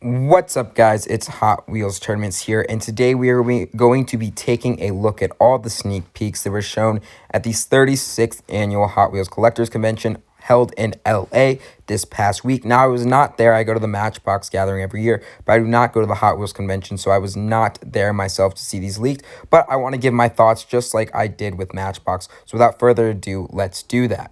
What's up, guys? It's Hot Wheels Tournaments here, and today we are going to be taking a look at all the sneak peeks that were shown at the 36th Annual Hot Wheels Collectors Convention held in LA this past week. Now, I was not there. I go to the Matchbox gathering every year, but I do not go to the Hot Wheels convention, so I was not there myself to see these leaked, but I want to give my thoughts just like I did with Matchbox. So without further ado, let's do that.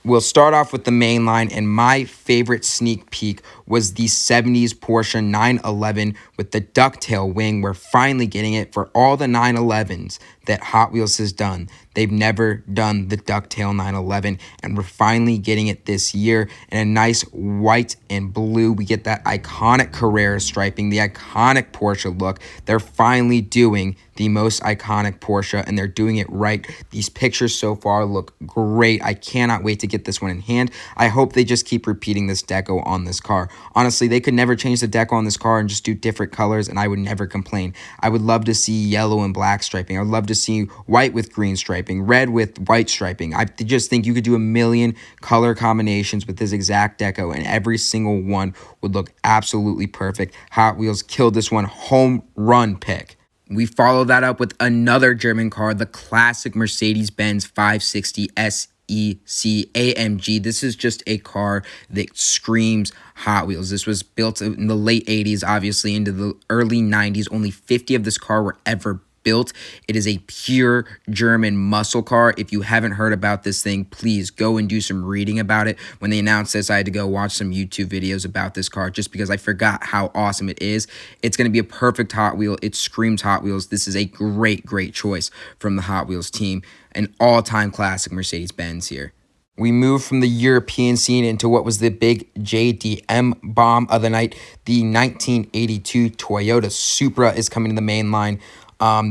We'll start off with the main line, and my favorite sneak peek was the 70s Porsche 911 with the ducktail wing. We're finally getting it for all the 911s that Hot Wheels has done. They've never done the ducktail 911, and we're finally getting it this year in a nice white and blue. We get that iconic Carrera striping, the iconic Porsche look. They're finally doing the most iconic Porsche, and they're doing it right. These pictures so far look great. I cannot wait to get this one in hand. I hope they just keep repeating this deco on this car. Honestly, they could never change the deco on this car and just do different colors, and I would never complain. I would love to see yellow and black striping. I would love to see white with green striping, red with white striping. I just think you could do a million color combinations with this exact deco, and every single one would look absolutely perfect. Hot Wheels killed this one. Home run pick. We follow that up with another German car, the classic Mercedes-Benz 560 SEC AMG. This is just a car that screams Hot Wheels. This was built in the late 80s, obviously, into the early 90s. Only 50 of this car were ever built. It is a pure German muscle car. If you haven't heard about this thing, please go and do some reading about it. When they announced this, I had to go watch some YouTube videos about this car just because I forgot how awesome it is. It's going to be a perfect Hot Wheel. It screams Hot Wheels. This is a great choice from the Hot Wheels team. An all-time classic Mercedes-Benz here. We moved from the European scene into what was the big JDM bomb of the night. The 1982 Toyota Supra is coming to the main line.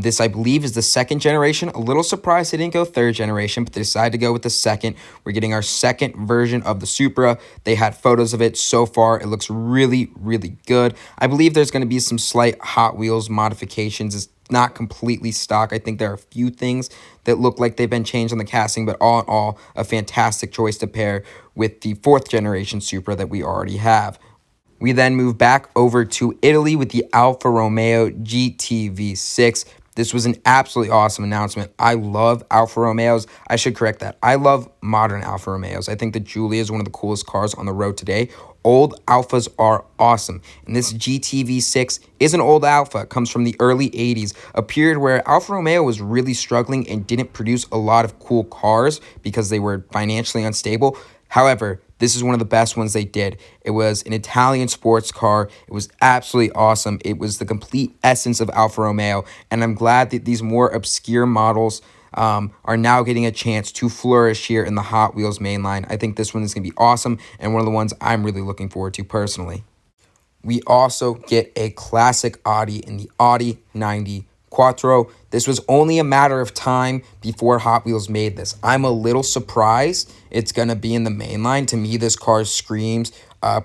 This, I believe, is the second generation. A little surprised they didn't go third generation, but they decided to go with the second. We're getting our second version of the Supra. They had photos of it so far. It looks really good. I believe there's going to be some slight Hot Wheels modifications. It's not completely stock. I think there are a few things that look like they've been changed on the casting, but all in all, a fantastic choice to pair with the fourth generation Supra that we already have. We then move back over to Italy with the Alfa Romeo GTV6. This was an absolutely awesome announcement. I love Alfa Romeos. I should correct that. I love modern Alfa Romeos. I think the Giulia is one of the coolest cars on the road today. Old Alfas are awesome. And this GTV6 is an old Alfa. It comes from the early 80s, a period where Alfa Romeo was really struggling and didn't produce a lot of cool cars because they were financially unstable. However, this is one of the best ones they did. It was an Italian sports car. It was absolutely awesome. It was the complete essence of Alfa Romeo, and I'm glad that these more obscure models are now getting a chance to flourish here in the Hot Wheels mainline. I think this one is going to be awesome, and one of the ones I'm really looking forward to personally. We also get a classic Audi in the Audi 90 Quattro. This was only a matter of time before Hot Wheels made this. I'm a little surprised it's going to be in the mainline. To me, this car screams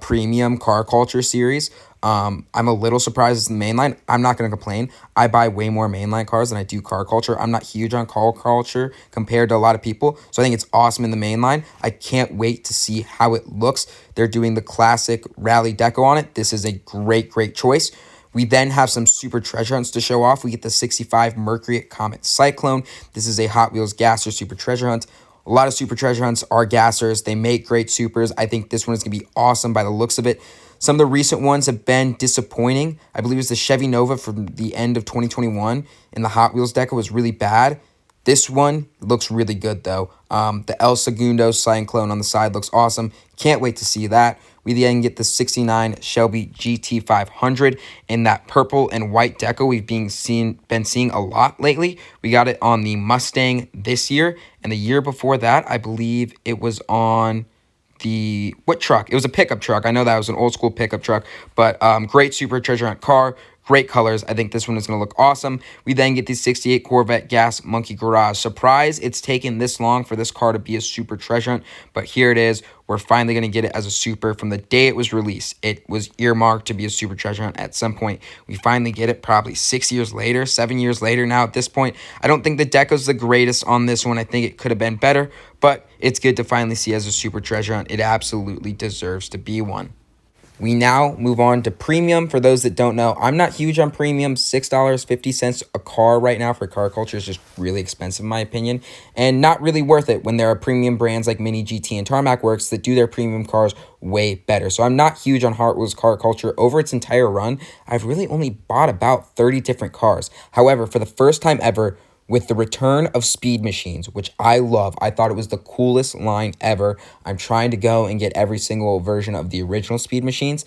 premium car culture series. I'm a little surprised it's in the mainline. I'm not going to complain. I buy way more mainline cars than I do car culture. I'm not huge on car culture compared to a lot of people, so I think it's awesome in the mainline. I can't wait to see how it looks. They're doing the classic rally deco on it. This is a great choice. We then have some super treasure hunts to show off. We get the 65 Mercury Comet Cyclone. This is a Hot Wheels gasser super treasure hunt. A lot of super treasure hunts are gassers. They make great supers. I think this one is going to be awesome by the looks of it. Some of the recent ones have been disappointing. I believe it's the Chevy Nova from the end of 2021, and the Hot Wheels deco was really bad. This one looks really good, though. The El Segundo Cyclone on the side looks awesome. Can't wait to see that. We then get the 69 Shelby GT500 in that purple and white deco we've been seeing a lot lately. We got it on the Mustang this year, and the year before that, I believe it was on the, what truck? It was a pickup truck. I know that was an old school pickup truck, but great super treasure hunt car. Great colors. I think this one is going to look awesome. We then get the 68 Corvette Gas Monkey Garage. Surprise, it's taken this long for this car to be a super treasure hunt, but here it is. We're finally going to get it as a super. From the day it was released, it was earmarked to be a super treasure hunt at some point. We finally get it probably 6 years later, 7 years later now at this point. I don't think the deco's the greatest on this one. I think it could have been better, but it's good to finally see as a super treasure hunt. It absolutely deserves to be one. We now move on to premium. For those that don't know, I'm not huge on premium. $6.50 a car right now for car culture is just really expensive in my opinion, and not really worth it when there are premium brands like Mini GT and Tarmac Works that do their premium cars way better. So I'm not huge on Hot Wheels car culture. Over its entire run, I've really only bought about 30 different cars. However, for the first time ever, with the return of Speed Machines, which I love. I thought it was the coolest line ever. I'm trying to go and get every single version of the original Speed Machines.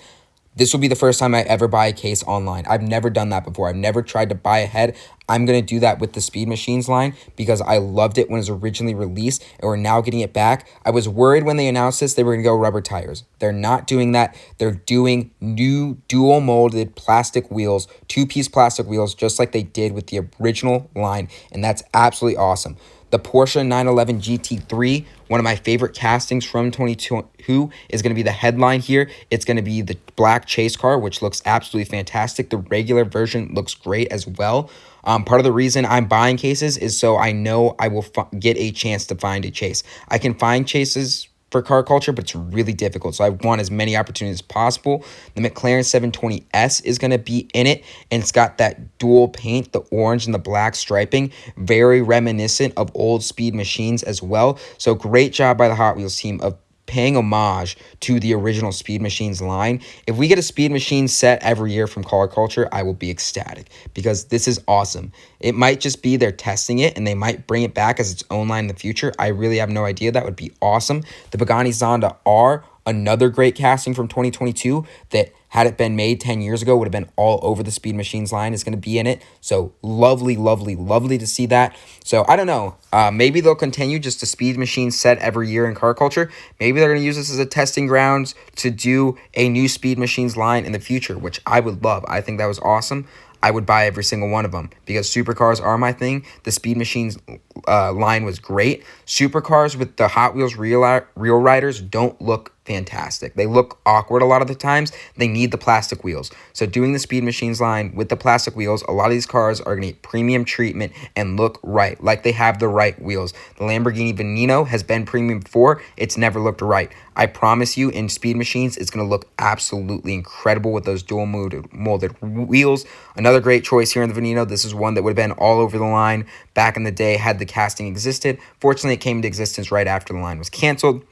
This will be the first time I ever buy a case online. I've never done that before. I've never tried to buy ahead. I'm going to do that with the Speed Machines line because I loved it when it was originally released, and we're now getting it back. I was worried when they announced this they were going to go rubber tires. They're not doing that. They're doing new dual molded plastic wheels, two-piece plastic wheels, just like they did with the original line, and that's absolutely awesome. The Porsche 911 GT3, one of my favorite castings from 2022, is going to be the headline here. It's going to be the black chase car, which looks absolutely fantastic. The regular version looks great as well. Part of the reason I'm buying cases is so I know I will get a chance to find a chase. I can find chases for car culture, but it's really difficult. So I want as many opportunities as possible. The McLaren 720S is going to be in it, and it's got that dual paint, the orange and the black striping, very reminiscent of old Speed Machines as well. So great job by the Hot Wheels team of paying homage to the original Speed Machines line. If we get a Speed Machine set every year from car culture, I will be ecstatic because this is awesome. It might just be they're testing it and they might bring it back as its own line in the future. I really have no idea. That would be awesome. The Pagani Zonda R, another great casting from 2022 that had it been made 10 years ago would have been all over the Speed Machines line, is going to be in it. So lovely, lovely, lovely to see that. So I don't know. Maybe they'll continue just a Speed Machine set every year in car culture. Maybe they're going to use this as a testing grounds to do a new Speed Machines line in the future, which I would love. I think that was awesome. I would buy every single one of them because supercars are my thing. The Speed Machines line was great. Supercars with the Hot Wheels real riders don't look fantastic. They look awkward a lot of the times. They need the plastic wheels. So doing the Speed Machines line with the plastic wheels, a lot of these cars are going to get premium treatment and look right, like they have the right wheels. The Lamborghini Veneno has been premium before. It's never looked right. I promise you, in Speed Machines, it's going to look absolutely incredible with those dual molded wheels. Another great choice here in the Veneno. This is one that would have been all over the line back in the day had the casting existed. Fortunately, it came into existence right after the line was canceled.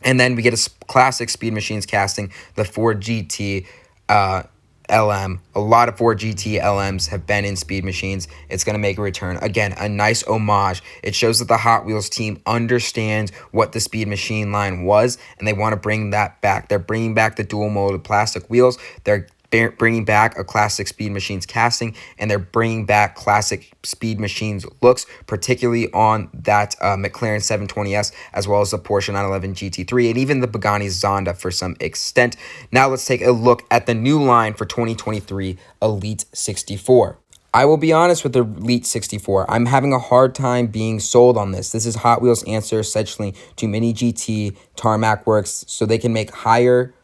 And then we get a classic Speed Machines casting, the Ford GT LM. A lot of Ford GT LMs have been in Speed Machines. It's going to make a return. Again, a nice homage. It shows that the Hot Wheels team understands what the Speed Machine line was, and they want to bring that back. They're bringing back the dual molded plastic wheels. They're bringing back a classic Speed Machines casting, and they're bringing back classic Speed Machines looks, particularly on that McLaren 720S, as well as the Porsche 911 GT3, and even the Pagani Zonda for some extent. Now let's take a look at the new line for 2023, Elite 64. I will be honest with the Elite 64. I'm having a hard time being sold on this. This is Hot Wheels' answer essentially to Mini GT, Tarmac Works, so they can make better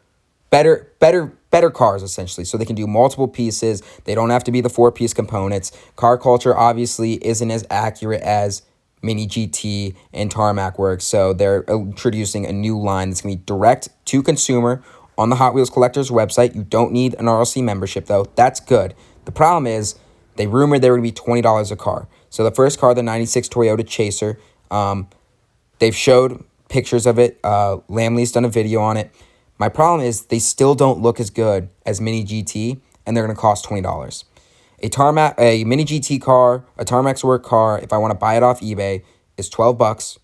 cars, essentially, so they can do multiple pieces. They don't have to be the 4-piece components. Car culture obviously isn't as accurate as Mini GT and Tarmac Works, so they're introducing a new line that's going to be direct to consumer on the Hot Wheels Collectors website. You don't need an RLC membership, though. That's good. The problem is they rumored they were going to be $20 a car. So the first car, the 96 Toyota Chaser, they've showed pictures of it. Lamley's done a video on it. My problem is they still don't look as good as Mini GT, and they're going to cost $20. A Mini GT car, a Tarmac Work car, if I want to buy it off eBay, is $12,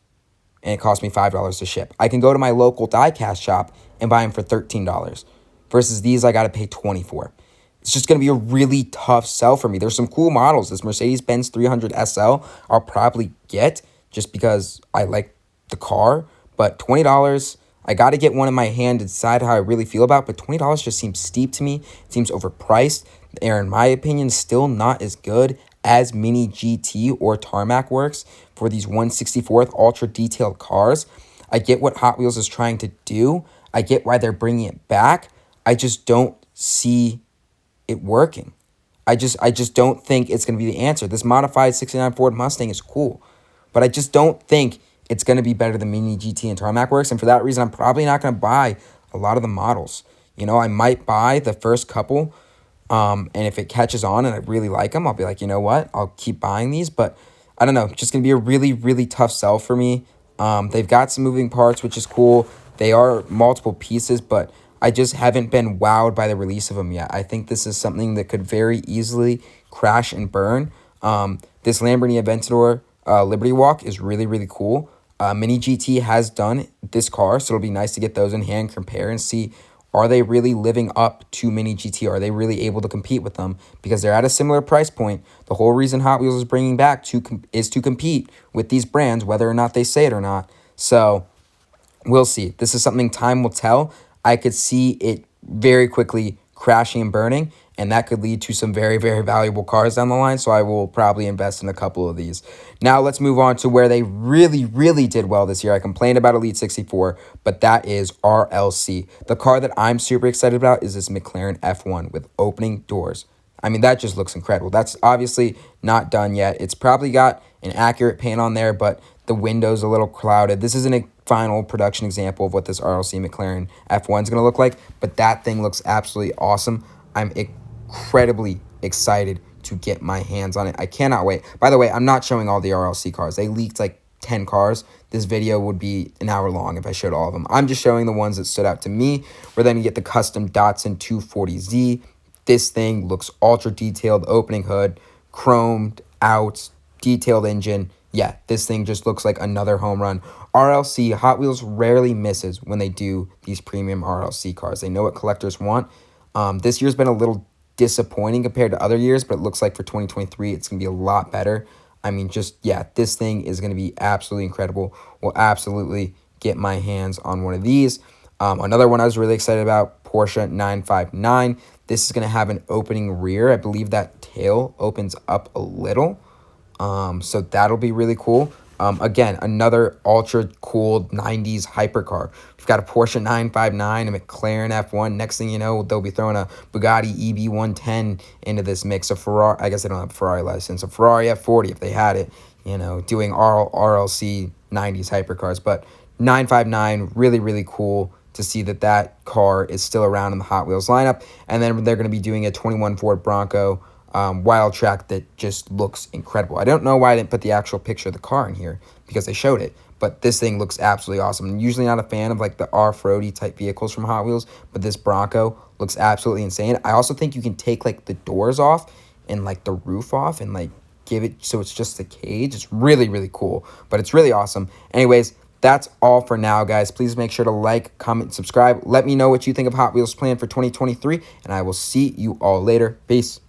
and it costs me $5 to ship. I can go to my local die-cast shop and buy them for $13, versus these I got to pay $20 for. It's just going to be a really tough sell for me. There's some cool models. This Mercedes-Benz 300 SL I'll probably get just because I like the car, but $20... I got to get one in my hand to decide how I really feel about it, but $20 just seems steep to me. It seems overpriced. They're, in my opinion, still not as good as Mini GT or Tarmac Works for these 1/64th ultra detailed cars. I get what Hot Wheels is trying to do. I get why they're bringing it back. I just don't see it working. I just don't think it's going to be the answer. This modified 69 Ford Mustang is cool, but I just don't think it's going to be better than Mini GT and Tarmac Works, and for that reason, I'm probably not going to buy a lot of the models. You know, I might buy the first couple, and if it catches on and I really like them, I'll be like, you know what, I'll keep buying these. But I don't know, just gonna be a really, really tough sell for me. They've got some moving parts, which is cool. They are multiple pieces, but I just haven't been wowed by the release of them yet. I think this is something that could very easily crash and burn. This Lamborghini Aventador Liberty Walk is really, really cool. Mini GT has done this car, so it'll be nice to get those in hand, compare, and see, are they really living up to Mini GT? Are they really able to compete with them? Because they're at a similar price point. The whole reason Hot Wheels is bringing back is to compete with these brands, whether or not they say it or not. So we'll see. This is something time will tell. I could see it very quickly crashing and burning, and that could lead to some very, very valuable cars down the line. So I will probably invest in a couple of these. Now let's move on to where they really, really did well this year. I complained about Elite 64, but that is RLC. The car that I'm super excited about is this McLaren F1 with opening doors. I mean, that just looks incredible. That's obviously not done yet. It's probably got an accurate paint on there, but the window's a little clouded. This isn't a final production example of what this RLC McLaren F1 is going to look like, but that thing looks absolutely awesome. I'm incredibly excited to get my hands on it. I cannot wait. By the way, I'm not showing all the RLC cars. They leaked like 10 cars. This video would be an hour long if I showed all of them. I'm just showing the ones that stood out to me. We're then going to get the custom Datsun 240Z. This thing looks ultra detailed, opening hood, chromed out, detailed engine. Yeah, this thing just looks like another home run. RLC, Hot Wheels rarely misses when they do these premium RLC cars. They know what collectors want. This year's been a little disappointing compared to other years, but it looks like for 2023, it's going to be a lot better. I mean, just, yeah, this thing is going to be absolutely incredible. We'll absolutely get my hands on one of these. Another one I was really excited about, Porsche 959. This is going to have an opening rear. I believe that tail opens up a little. So that'll be really cool. Again, another ultra cool 90s hypercar. We've got a Porsche 959, a McLaren F1. Next thing you know, they'll be throwing a Bugatti EB110 into this mix. A Ferrari, I guess they don't have a Ferrari license. A Ferrari F40 if they had it, you know, doing RLC 90s hypercars. But 959, really, really cool to see that that car is still around in the Hot Wheels lineup. And then they're going to be doing a 21 Ford Bronco WILDTRAK that just looks incredible. I don't know why I didn't put the actual picture of the car in here because they showed it, but this thing looks absolutely awesome. I'm usually not a fan of like the off-roady type vehicles from Hot Wheels, but this Bronco looks absolutely insane. I also think you can take like the doors off and like the roof off and like give it so it's just a cage. It's really, really cool, but it's really awesome. Anyways, that's all for now, guys. Please make sure to like, comment, subscribe. Let me know what you think of Hot Wheels plan for 2023, and I will see you all later. Peace.